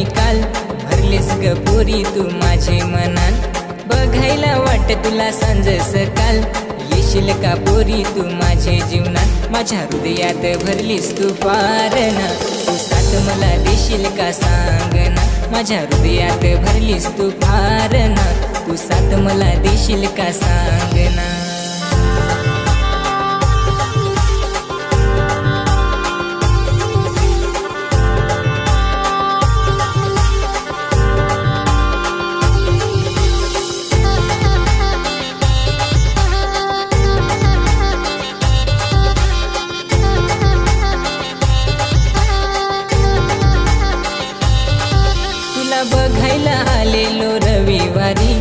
मी काल भरलीस ग पोरी तू माझे मनात बघायला वाट तुला सांज सकाळ येशील का पोरी तू माझे जीवनात माझ्या हृदयात भरलीस तू फार ना तू साथ मला देशील का सांग ना माझ्या हृदयात भरलीस तू फार ना तू साथ मला देशील का सांग ना बघायला आलेलो रविवारी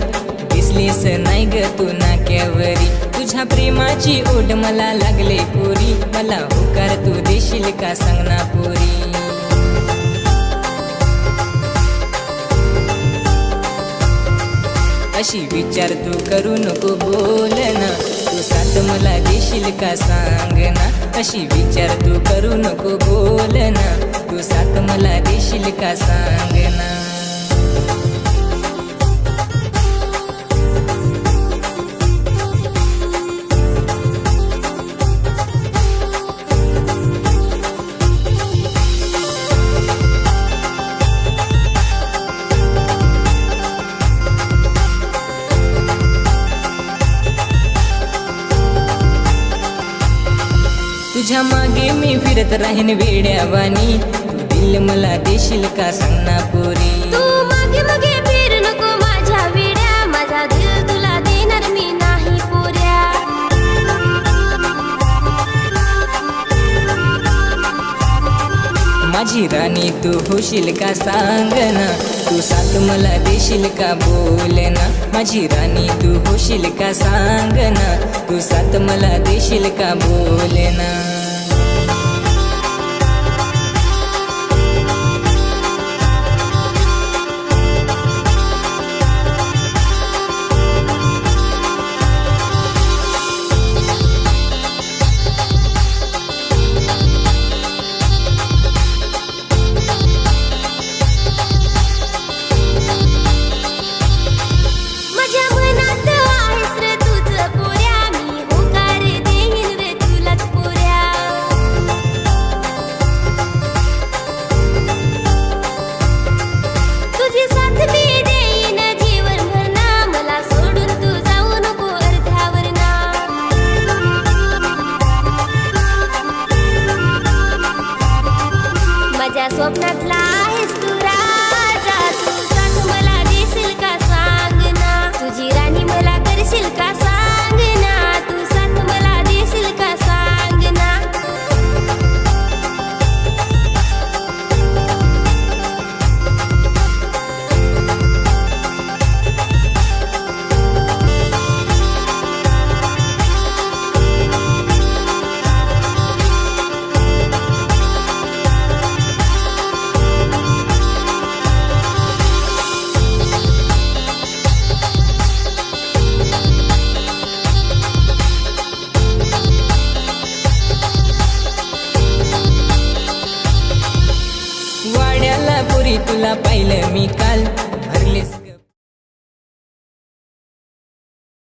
दिसलीस नाही ग तू नाक्यावरी तुझ्या प्रेमाची ओढ मला लागले पोरी मला होकार तू देशील का सांग ना पोरी अशी विचार तू करू नको बोल ना तू साथ मला देशील का सांग ना अशी विचार तू करू नको बोल ना तू साथ मला देशील का सांग ना तुझ्या मागे मी फिरत राहीन वेड्यावानी तू दिल मला देशील का सांग ना पोरी तू मागे मागे फिर नको माझ्या वेड्या माझा दिल तुला देणार मी नाही पोऱ्या माझी राणी तू होशील का सांग ना तू साथ मला देशील का बोल ना माझी राणी तू होशील का सांग ना तू साथ मला देशील का बोल ना स्वप्नातला आहेस तू राजा तू साथ मला देशील का सांग ना तुझी राणी मला करशील का सांग ना तू साथ मला देशील का सांग ना वाड्याला पुरी तुला पाहिलं मी काल भरलीस